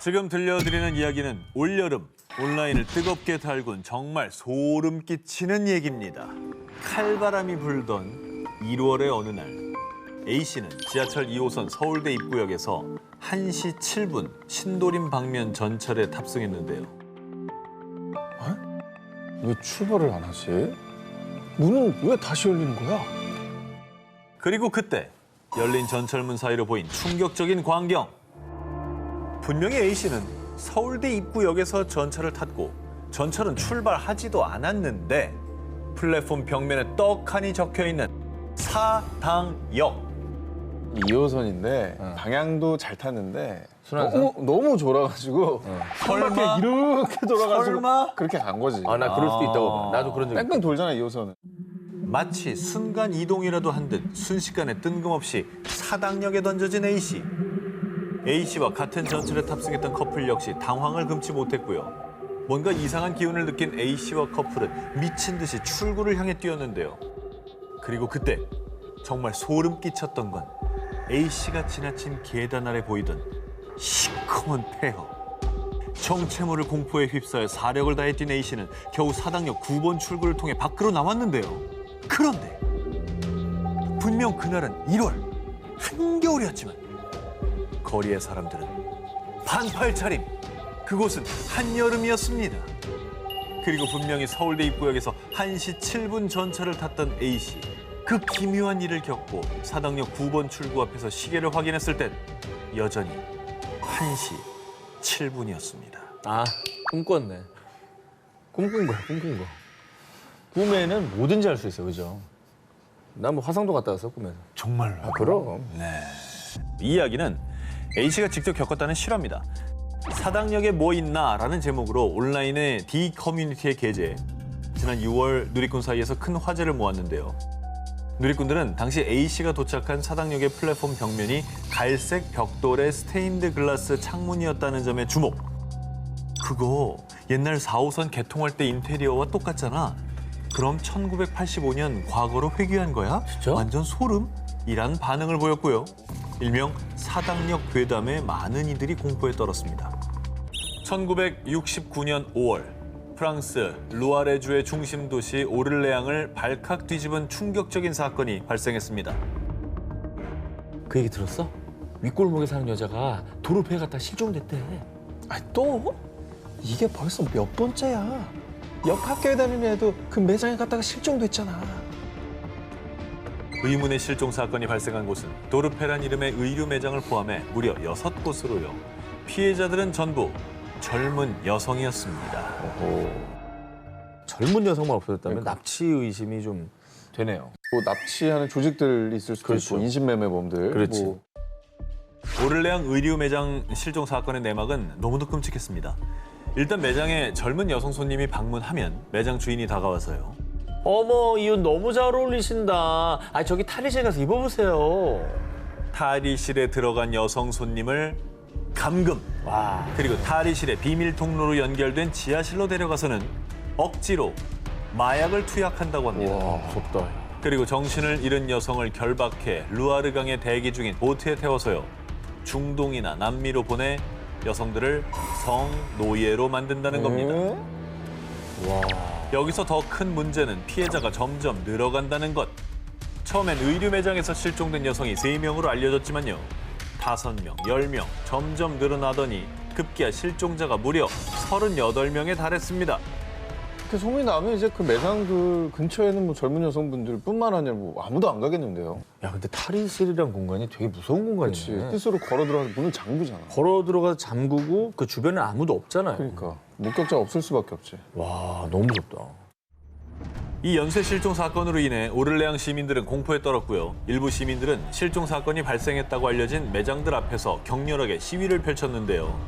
지금 들려드리는 이야기는 올여름 온라인을 뜨겁게 달군 정말 소름 끼치는 얘기입니다. 칼바람이 불던 1월의 어느 날 A씨는 지하철 2호선 서울대 입구역에서 1시 7분 신도림 방면 전철에 탑승했는데요. 왜 출발을 안 하지? 문은 왜 다시 열리는 거야? 그리고 그때 열린 전철문 사이로 보인 충격적인 광경. 분명히 A씨는 서울대 입구역에서 전철을 탔고 전철은 출발하지도 않았는데 플랫폼 벽면에 떡하니 적혀있는 사당역. 2호선인데 방향도 잘 탔는데 순환선? 너무 졸아가지고 설마? 설마 이렇게 돌아가지고 설마? 그렇게 간 거지. 아, 나 그럴 수도 있다고 봐. 나도 그런 적 있어. 뺑뺑 돌잖아 2호선은. 마치 순간 이동이라도 한 듯 순식간에 뜬금없이 사당역에 던져진 A씨. A씨와 같은 전철에 탑승했던 커플 역시 당황을 금치 못했고요. 뭔가 이상한 기운을 느낀 A씨와 커플은 미친 듯이 출구를 향해 뛰었는데요. 그리고 그때 정말 소름 끼쳤던 건 A씨가 지나친 계단 아래 보이던 시커먼 폐허. 정체모를 공포에 휩싸여 사력을 다해 뛴 A씨는 겨우 사당역 9번 출구를 통해 밖으로 나왔는데요. 그런데 분명 그날은 1월 한겨울이었지만 거리의 사람들은 반팔 차림. 그곳은 한여름이었습니다. 그리고 분명히 서울대 입구역에서 1시 7분 전철을 탔던 A씨. 그 기묘한 일을 겪고 사당역 9번 출구 앞에서 시계를 확인했을 땐 여전히 1시 7분이었습니다. 아, 꿈꿨네. 꿈꾼 거야, 꿈꾼 거. 꿈에는 뭐든지 할 수 있어, 그죠? 난 뭐 화성도 갔다 왔어, 꿈에서. 정말로? 아, 그럼. 이 이야기는 A씨가 직접 겪었다는 실화입니다. 사당역에 뭐 있나라는 제목으로 온라인의 D 커뮤니티에 게재해 지난 6월 누리꾼 사이에서 큰 화제를 모았는데요. 누리꾼들은 당시 A씨가 도착한 사당역의 플랫폼 벽면이 갈색 벽돌의 스테인드 글라스 창문이었다는 점에 주목. 그거 옛날 4호선 개통할 때 인테리어와 똑같잖아. 그럼 1985년 과거로 회귀한 거야? 진짜? 완전 소름? 이란 반응을 보였고요. 일명 사당역 괴담에 많은 이들이 공포에 떨었습니다. 1969년 5월 프랑스 루아레주의 중심 도시 오를레앙을 발칵 뒤집은 충격적인 사건이 발생했습니다. 그 얘기 들었어? 윗골목에 사는 여자가 도로패 갔다 실종됐대. 아 또? 이게 벌써 몇 번째야. 옆 학교에 다니는 애도 그 매장에 갔다가 실종됐잖아. 의문의 실종 사건이 발생한 곳은 도르페란 이름의 의류 매장을 포함해 무려 6곳으로요. 피해자들은 전부 젊은 여성이었습니다. 젊은 여성만 없어졌다면 그러니까. 납치 의심이 좀 되네요. 뭐 납치하는 조직들 있을 수도 그렇죠. 있고 인신매매범들. 그렇지. 뭐 오를레앙 의류 매장 실종 사건의 내막은 너무도 끔찍했습니다. 일단 매장에 젊은 여성 손님이 방문하면 매장 주인이 다가와서요. 어머, 이 옷 너무 잘 어울리신다. 아, 저기 탈의실 가서 입어보세요. 탈의실에 들어간 여성 손님을 감금. 와. 그리고 탈의실의 비밀 통로로 연결된 지하실로 데려가서는 억지로 마약을 투약한다고 합니다. 와, 무섭다. 그리고 정신을 잃은 여성을 결박해 루아르강에 대기 중인 보트에 태워서요. 중동이나 남미로 보내 여성들을 성노예로 만든다는 겁니다. 와. 여기서 더 큰 문제는 피해자가 점점 늘어간다는 것. 처음엔 의류 매장에서 실종된 여성이 3명으로 알려졌지만요. 5명, 10명 점점 늘어나더니 급기야 실종자가 무려 38명에 달했습니다. 그 소문이 나면 이제 그 매장들 근처에는 뭐 젊은 여성분들뿐만 아니라 뭐 아무도 안 가겠는데요. 야, 근데 탈의실이란 공간이 되게 무서운 그렇지. 공간이네. 뜻으로 걸어 들어가서 문을 잠그잖아. 걸어 들어가서 잠그고 그 주변에 아무도 없잖아요. 그러니까 목격자가 없을 수밖에 없지. 와, 너무 무섭다. 이 연쇄 실종 사건으로 인해 오를레앙 시민들은 공포에 떨었고요. 일부 시민들은 실종 사건이 발생했다고 알려진 매장들 앞에서 격렬하게 시위를 펼쳤는데요.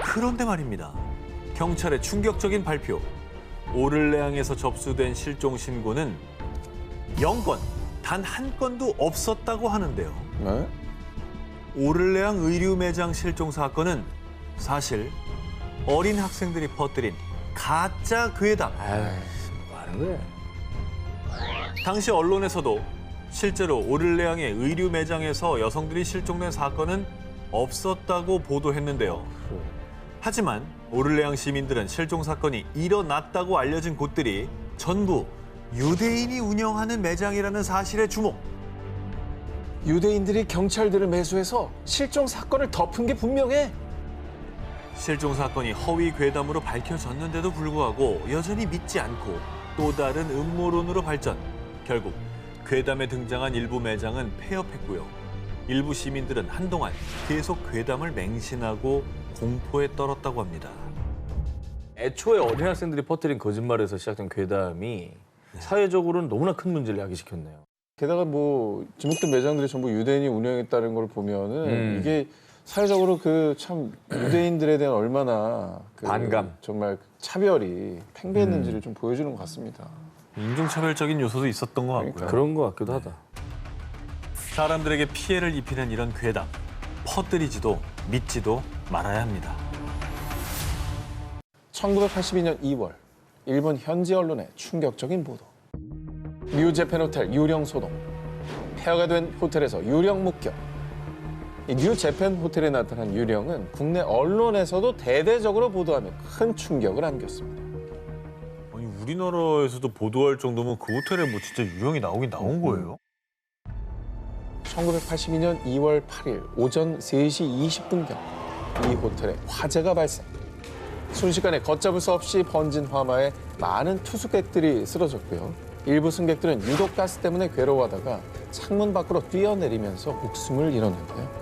그런데 말입니다. 경찰의 충격적인 발표. 오를레앙에서 접수된 실종 신고는 0건, 단 한 건도 없었다고 하는데요. 네? 오를레앙 의류 매장 실종 사건은 사실 어린 학생들이 퍼뜨린 가짜 괴담. 아유, 뭐 하는 거야? 당시 언론에서도 실제로 오를레앙의 의류 매장에서 여성들이 실종된 사건은 없었다고 보도했는데요. 하지만 오를레앙 시민들은 실종 사건이 일어났다고 알려진 곳들이 전부 유대인이 운영하는 매장이라는 사실에 주목. 유대인들이 경찰들을 매수해서 실종 사건을 덮은 게 분명해. 실종 사건이 허위 괴담으로 밝혀졌는데도 불구하고 여전히 믿지 않고 또 다른 음모론으로 발전. 결국 괴담에 등장한 일부 매장은 폐업했고요. 일부 시민들은 한동안 계속 괴담을 맹신하고 공포에 떨었다고 합니다. 애초에 어린 학생들이 퍼뜨린 거짓말에서 시작된 괴담이 사회적으로는 너무나 큰 문제를 야기시켰네요. 게다가 뭐 지목된 매장들이 전부 유대인이 운영했다는 걸 보면은 이게 사회적으로 그 참 유대인들에 대한 얼마나 그 반감. 정말 차별이 팽배했는지를 좀 보여주는 것 같습니다. 인종차별적인 요소도 있었던 것 같고요. 그런 것 같기도 하다. 사람들에게 피해를 입히는 이런 괴담, 퍼뜨리지도 믿지도 말아야 합니다. 1982년 2월 일본 현지 언론의 충격적인 보도. 뉴재팬 호텔 유령 소동. 폐허가 된 호텔에서 유령 목격. 이 뉴재팬 호텔에 나타난 유령은 국내 언론에서도 대대적으로 보도하며 큰 충격을 안겼습니다. 아니 우리나라에서도 보도할 정도면 그 호텔에 뭐 진짜 유령이 나오긴 나온 거예요? 1982년 2월 8일 오전 3시 20분경 이 호텔에 화재가 발생. 순식간에 걷잡을 수 없이 번진 화마에 많은 투숙객들이 쓰러졌고요. 일부 승객들은 유독가스 때문에 괴로워하다가 창문 밖으로 뛰어내리면서 목숨을 잃었는데요.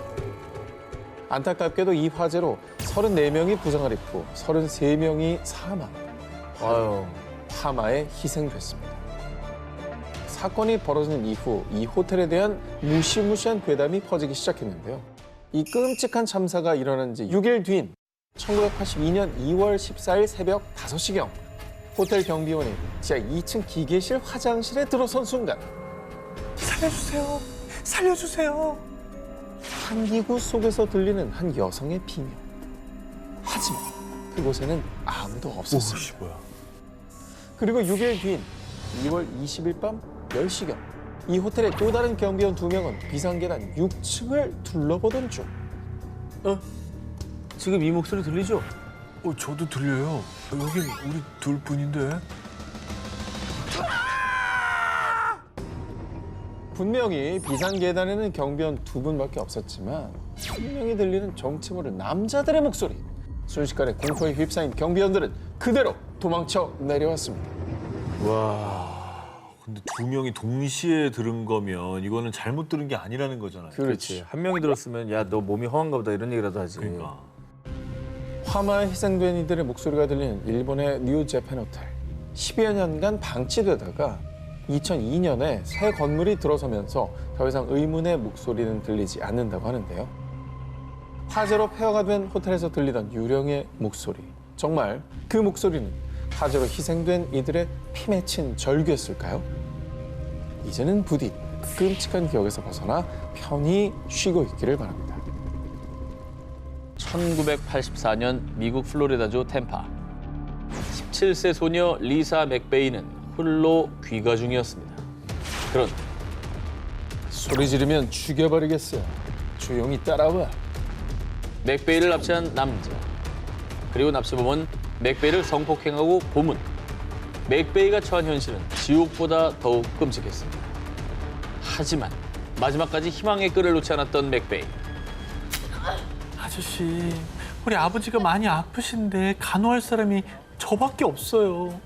안타깝게도 이 화재로 34명이 부상을 입고 33명이 사망, 아유. 화마에 희생됐습니다. 사건이 벌어진 이후 이 호텔에 대한 무시무시한 괴담이 퍼지기 시작했는데요. 이 끔찍한 참사가 일어난 지 6일 뒤인 1982년 2월 14일 새벽 5시경 호텔 경비원이 지하 2층 기계실 화장실에 들어선 순간 살려주세요. 살려주세요. 한기구 속에서 들리는 한 여성의 비명. 하지만 그곳에는 아무도 없었습니다. 뭐야. 그리고 6일 뒤인 2월 20일 밤 10시경 이 호텔의 또 다른 경비원 2명은 비상계단 6층을 둘러보던 중 지금 이 목소리 들리죠? 저도 들려요. 여긴 우리 둘뿐인데. 분명히 비상계단에는 경비원 2분밖에 없었지만 분명히 들리는 정체 모를 남자들의 목소리. 순식간에 공포에 휩싸인 경비원들은 그대로 도망쳐 내려왔습니다. 근데 두 명이 동시에 들은 거면 이거는 잘못 들은 게 아니라는 거잖아요. 그렇지. 한 명이 들었으면 야, 너 몸이 허한가 보다 이런 얘기라도 하지. 그러니까. 화마에 희생된 이들의 목소리가 들리는 일본의 뉴재팬 호텔. 10여 년간 방치되다가 2002년에 새 건물이 들어서면서 더 이상 의문의 목소리는 들리지 않는다고 하는데요. 화재로 폐허가 된 호텔에서 들리던 유령의 목소리. 정말 그 목소리는 화재로 희생된 이들의 피 맺힌 절규였을까요? 이제는 부디 끔찍한 기억에서 벗어나 편히 쉬고 있기를 바랍니다. 1984년 미국 플로리다주 템파. 17세 소녀 리사 맥베이는 홀로 귀가 중이었습니다. 그런데 소리 지르면 죽여버리겠어. 조용히 따라와. 맥베이를 납치한 남자. 그리고 납치범은 맥베이를 성폭행하고 고문. 맥베이가 처한 현실은 지옥보다 더욱 끔찍했습니다. 하지만 마지막까지 희망의 끈을 놓지 않았던 맥베이. 아저씨, 우리 아버지가 많이 아프신데 간호할 사람이 저밖에 없어요.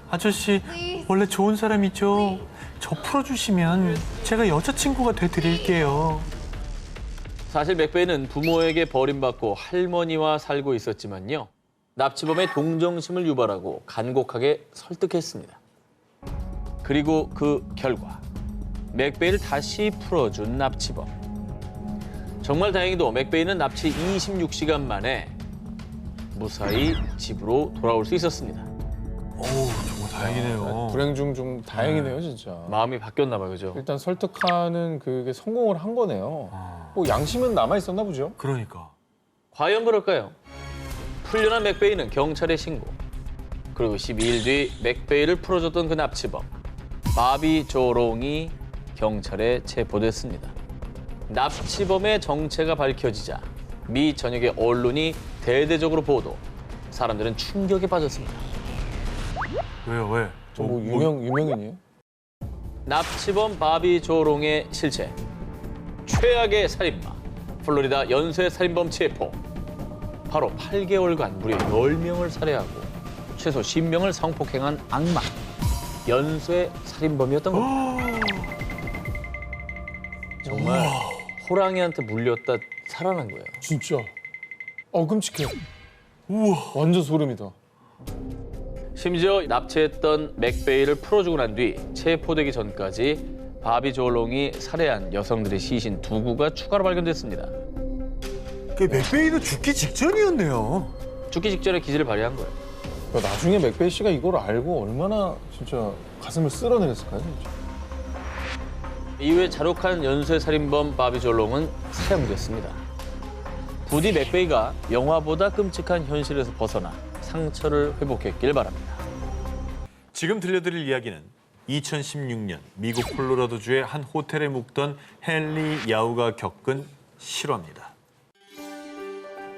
아저씨, 원래 좋은 사람이죠? 저 풀어주시면 제가 여자친구가 돼드릴게요. 사실 맥베이는 부모에게 버림받고 할머니와 살고 있었지만요. 납치범의 동정심을 유발하고 간곡하게 설득했습니다. 그리고 그 결과 맥베이를 다시 풀어준 납치범. 정말 다행히도 맥베이는 납치 26시간 만에 무사히 집으로 돌아올 수 있었습니다. 정말 다행이네요. 불행 중 좀 다행이네요, 진짜. 마음이 바뀌었나 봐요, 그죠? 일단 설득하는 그게 성공을 한 거네요. 뭐 양심은 남아 있었나 보죠. 그러니까. 과연 그럴까요? 풀려난 맥베이는 경찰에 신고. 그리고 12일 뒤 맥베이를 풀어줬던 그 납치범 바비 조롱이 경찰에 체포됐습니다. 납치범의 정체가 밝혀지자 미 전역의 언론이 대대적으로 보도. 사람들은 충격에 빠졌습니다. 왜요, 왜? 뭐 유명인이에요? 납치범 바비 조롱의 실체. 최악의 살인마. 플로리다 연쇄 살인범 체포. 바로 8개월간 무려 10명을 살해하고 최소 10명을 성폭행한 악마. 연쇄 살인범이었던 겁니다. 정말 호랑이한테 물렸다 살아난 거예요. 진짜. 끔찍해. 우와. 완전 소름이다. 심지어 납치했던 맥베이를 풀어주고 난 뒤 체포되기 전까지 바비 조롱이 살해한 여성들의 시신 2구가 추가로 발견됐습니다. 그 맥베이도 죽기 직전이었네요. 죽기 직전에 기지를 발휘한 거예요. 그러니까 나중에 맥베이 씨가 이걸 알고 얼마나 진짜 가슴을 쓸어내렸을까요? 진짜. 이후에 잔혹한 연쇄 살인범 바비 조롱은 사형됐습니다. 부디 맥베이가 영화보다 끔찍한 현실에서 벗어나 상처를 회복했길 바랍니다. 지금 들려드릴 이야기는 2016년 미국 콜로라도주의 한 호텔에 묵던 헨리 야우가 겪은 실화입니다.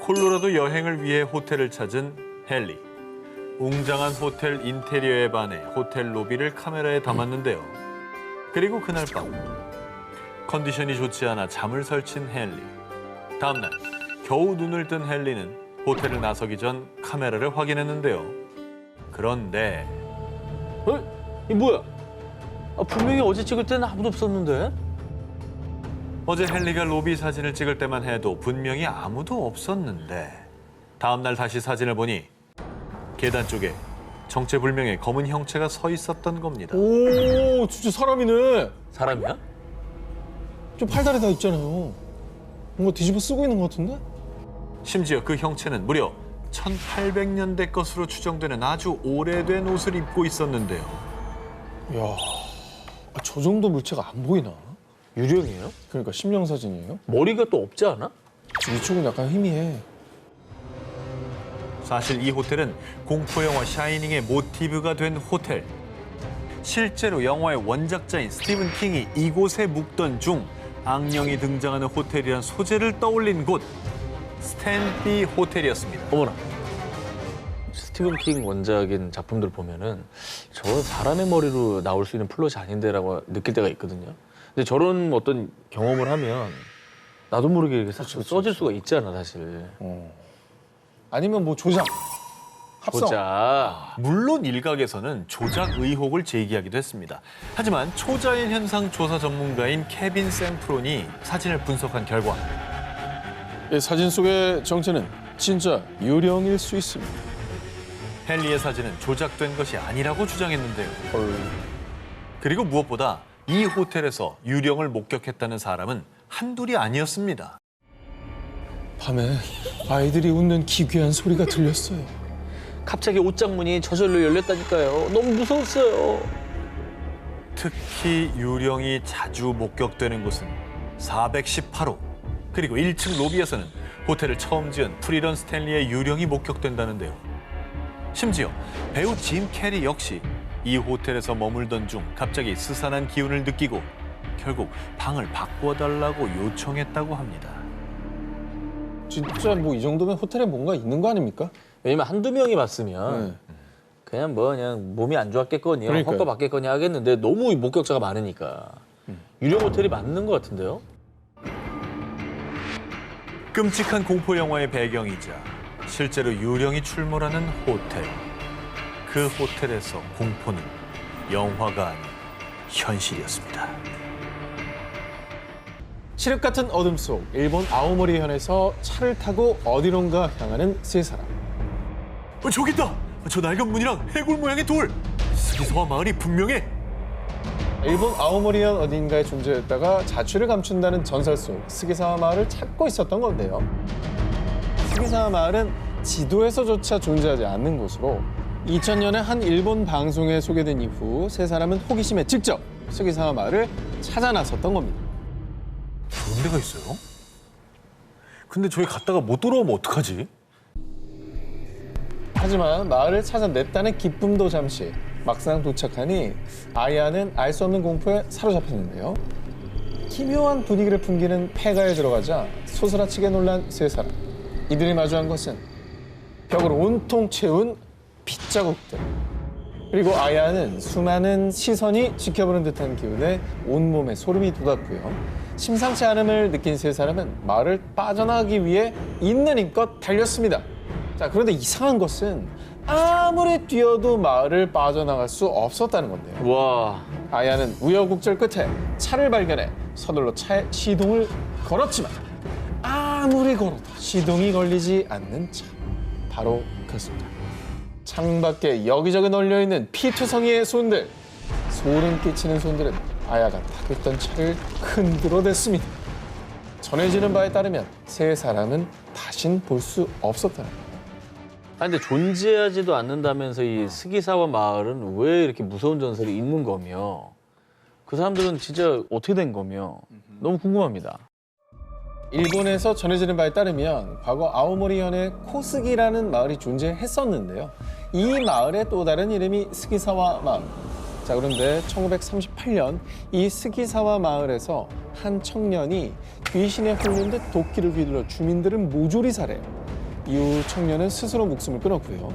콜로라도 여행을 위해 호텔을 찾은 헨리. 웅장한 호텔 인테리어에 반해 호텔 로비를 카메라에 담았는데요. 그리고 그날 밤 컨디션이 좋지 않아 잠을 설친 헨리. 다음 날 겨우 눈을 뜬 헨리는 호텔을 나서기 전 카메라를 확인했는데요. 그런데 이 뭐야? 분명히 어제 찍을 때는 아무도 없었는데? 어제 헨리가 로비 사진을 찍을 때만 해도 분명히 아무도 없었는데 다음 날 다시 사진을 보니 계단 쪽에 정체불명의 검은 형체가 서 있었던 겁니다. 오, 진짜 사람이네. 사람이야? 좀 팔다리 다 있잖아요. 뭔가 뒤집어 쓰고 있는 것 같은데? 심지어 그 형체는 무려 1800년대 것으로 추정되는 아주 오래된 옷을 입고 있었는데요. 이야, 저 정도 물체가 안 보이나? 유령이에요? 그러니까 심령 사진이에요? 머리가 또 없지 않아? 위쪽은 약간 희미해. 사실 이 호텔은 공포영화 샤이닝의 모티브가 된 호텔. 실제로 영화의 원작자인 스티븐 킹이 이곳에 묵던 중 악령이 등장하는 호텔이란 소재를 떠올린 곳. 스탠비 호텔이었습니다. 어머나. 스티븐 킹 원작인 작품들 보면은 저 사람의 머리로 나올 수 있는 플롯이 아닌데라고 느낄 때가 있거든요. 근데 저런 어떤 경험을 하면 나도 모르게 이렇게 써질 수가 있잖아, 사실. 아니면 뭐 조작, 합성. 보자. 물론 일각에서는 조작 의혹을 제기하기도 했습니다. 하지만 초자연 현상 조사 전문가인 케빈 샘프론이 사진을 분석한 결과 이 사진 속의 정체는 진짜 유령일 수 있습니다. 헨리의 사진은 조작된 것이 아니라고 주장했는데요. 헐. 그리고 무엇보다 이 호텔에서 유령을 목격했다는 사람은 한둘이 아니었습니다. 밤에 아이들이 웃는 기괴한 소리가 들렸어요. 갑자기 옷장문이 저절로 열렸다니까요. 너무 무서웠어요. 특히 유령이 자주 목격되는 곳은 418호. 그리고 1층 로비에서는 호텔을 처음 지은 프리런 스탠리의 유령이 목격된다는데요. 심지어 배우 짐 캐리 역시 이 호텔에서 머물던 중 갑자기 스산한 기운을 느끼고 결국 방을 바꿔달라고 요청했다고 합니다. 진짜 뭐 이 정도면 호텔에 뭔가 있는 거 아닙니까? 왜냐면 한두 명이 봤으면 그냥 몸이 안 좋았겠거니, 그러니까요. 헛거 받겠거니 하겠는데 너무 목격자가 많으니까 유령 호텔이 맞는 것 같은데요? 끔찍한 공포 영화의 배경이자 실제로 유령이 출몰하는 호텔. 그 호텔에서 공포는 영화가 아닌 현실이었습니다. 칠흑 같은 어둠 속 일본 아오모리현에서 차를 타고 어디론가 향하는 세 사람. 저기 있다! 저 낡은 문이랑 해골 모양의 돌! 스기서와 마을이 분명해! 일본 아오모리현 어딘가에 존재했다가 자취를 감춘다는 전설 속 스기사와 마을을 찾고 있었던 건데요. 스기사와 마을은 지도에서조차 존재하지 않는 곳으로 2000년에 한 일본 방송에 소개된 이후 세 사람은 호기심에 직접 스기사와 마을을 찾아 나섰던 겁니다. 그런 데가 있어요? 근데 저기 갔다가 못 돌아오면 어떡하지? 하지만 마을을 찾아냈다는 기쁨도 잠시, 막상 도착하니 아이아는 알 수 없는 공포에 사로잡혔는데요. 기묘한 분위기를 풍기는 폐가에 들어가자 소스라치게 놀란 세 사람. 이들이 마주한 것은 벽을 온통 채운 핏자국들. 그리고 아야는 수많은 시선이 지켜보는 듯한 기운에 온몸에 소름이 돋았고요. 심상치 않음을 느낀 세 사람은 마을을 빠져나가기 위해 있는 힘껏 달렸습니다. 자, 그런데 이상한 것은 아무리 뛰어도 마을을 빠져나갈 수 없었다는 건데요. 와, 아야는 우여곡절 끝에 차를 발견해 서둘러 차에 시동을 걸었지만 아무리 걸어도 시동이 걸리지 않는 차. 바로 그 순간. 창밖에 여기저기 널려있는 피투성이의 손들. 소름 끼치는 손들은 아야가 타고 있던 차를 흔들어댔습니다. 전해지는 바에 따르면 세 사람은 다신 볼 수 없었다는 겁니다. 아니 근데 존재하지도 않는다면서 이 스기사와 마을은 왜 이렇게 무서운 전설이 있는 거며 그 사람들은 진짜 어떻게 된 거며 너무 궁금합니다. 일본에서 전해지는 바에 따르면 과거 아오모리현에 코스기라는 마을이 존재했었는데요. 이 마을의 또 다른 이름이 스기사와 마을. 자, 그런데 1938년 이 스기사와 마을에서 한 청년이 귀신에 홀린 듯 도끼를 휘둘러 주민들을 모조리 살해해요. 이후 청년은 스스로 목숨을 끊었고요.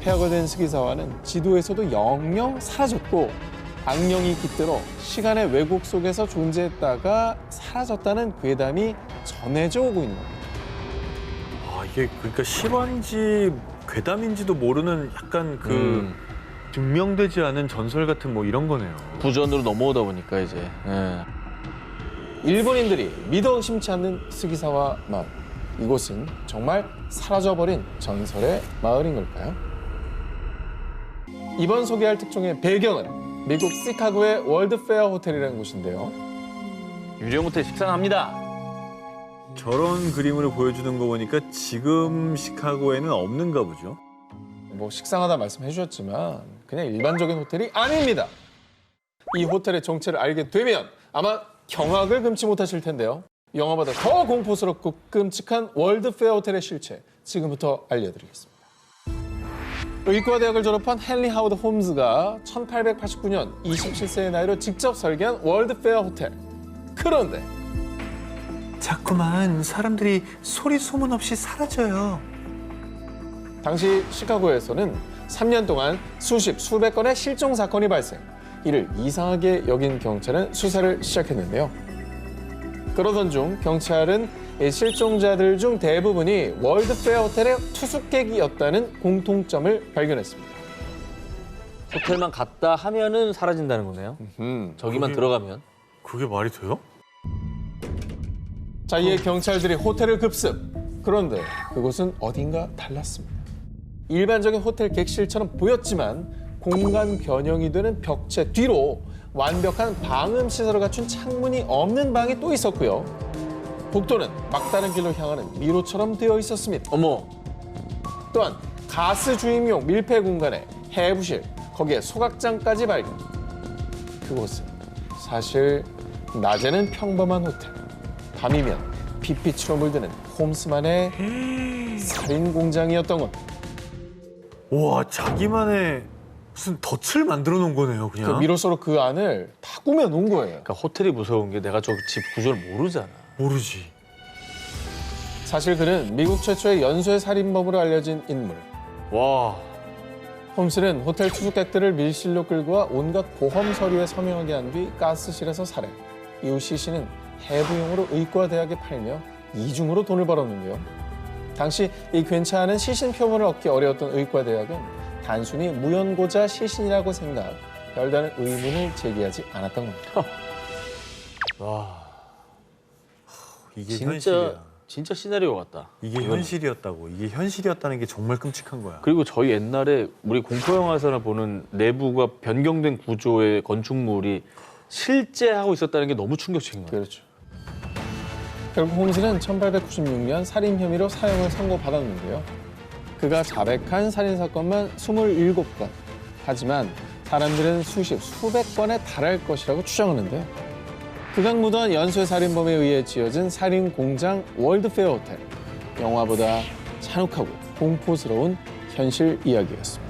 폐허가 된 스기사와는 지도에서도 영영 사라졌고 악령이 깃들어 시간의 왜곡 속에서 존재했다가 사라졌다는 괴담이 전해져 오고 있는 겁니다. 아, 이게 그러니까 실화인지 괴담인지도 모르는 약간 그 증명되지 않은 전설 같은 뭐 이런 거네요. 부전으로 넘어오다 보니까 이제 일본인들이 믿어 의심치 않는 스기사와 마을. 이곳은 정말 사라져버린 전설의 마을인 걸까요? 이번 소개할 특종의 배경은 미국 시카고의 월드페어 호텔이라는 곳인데요. 유령 호텔 식상합니다. 저런 그림으로 보여주는 거 보니까 지금 시카고에는 없는가 보죠. 뭐 식상하다 말씀해 주셨지만 그냥 일반적인 호텔이 아닙니다. 이 호텔의 정체를 알게 되면 아마 경악을 금치 못하실 텐데요. 영화보다 더 공포스럽고 끔찍한 월드페어 호텔의 실체 지금부터 알려드리겠습니다. 의과대학을 졸업한 헨리 하워드 홈즈가 1889년 27세의 나이로 직접 설계한 월드페어 호텔. 그런데 자꾸만 사람들이 소리 소문 없이 사라져요. 당시 시카고에서는 3년 동안 수백 건의 실종 사건이 발생. 이를 이상하게 여긴 경찰은 수사를 시작했는데요. 그러던 중 경찰은 실종자들 중 대부분이 월드페어 호텔의 투숙객이었다는 공통점을 발견했습니다. 호텔만 갔다 하면은 사라진다는 거네요. 저기만 그게- 들어가면. 그게 말이 돼요? 자, 이에 경찰들이 호텔을 급습. 그런데 그곳은 어딘가 달랐습니다. 일반적인 호텔 객실처럼 보였지만 공간 변형이 되는 벽체 뒤로 완벽한 방음 시설을 갖춘 창문이 없는 방이 또 있었고요. 복도는 막다른 길로 향하는 미로처럼 되어 있었습니다. 어머, 또한 가스 주입용 밀폐 공간에 해부실, 거기에 소각장까지 발견. 그곳은 사실 낮에는 평범한 호텔, 밤이면 빛빛으로 물드는 홈스만의 살인 공장이었던 것. 와, 자기만의 무슨 덫을 만들어 놓은 거네요, 그 그냥. 미로서로 그 안을 다 꾸며 놓은 거예요. 그러니까 호텔이 무서운 게 내가 저 집 구조를 모르잖아. 모르지. 사실 그는 미국 최초의 연쇄 살인범으로 알려진 인물. 와, 홈스는 호텔 투숙객들을 밀실로 끌고 와 온갖 보험 서류에 서명하게 한 뒤 가스실에서 살해. 이후 시신은 해부용으로 의과대학에 팔며 이중으로 돈을 벌었는데요. 당시 이 괜찮은 시신 표본을 얻기 어려웠던 의과대학은 단순히 무연고자 시신이라고 생각, 별다른 의문을 제기하지 않았던 겁니다. 와, 이게 진짜 현실이야. 진짜 시나리오 같다. 이게 이건. 현실이었다고. 이게 현실이었다는 게 정말 끔찍한 거야. 그리고 저희 옛날에 우리 공포 영화에서나 보는 내부가 변경된 구조의 건축물이 실제 하고 있었다는 게 너무 충격적인 거예요. 그렇죠. 결국 홈즈는 1896년 살인 혐의로 사형을 선고받았는데요. 그가 자백한 살인사건만 27건. 하지만 사람들은 수백 건에 달할 것이라고 추정하는데요. 극악무도한 연쇄살인범에 의해 지어진 살인공장 월드페어 호텔. 영화보다 잔혹하고 공포스러운 현실 이야기였습니다.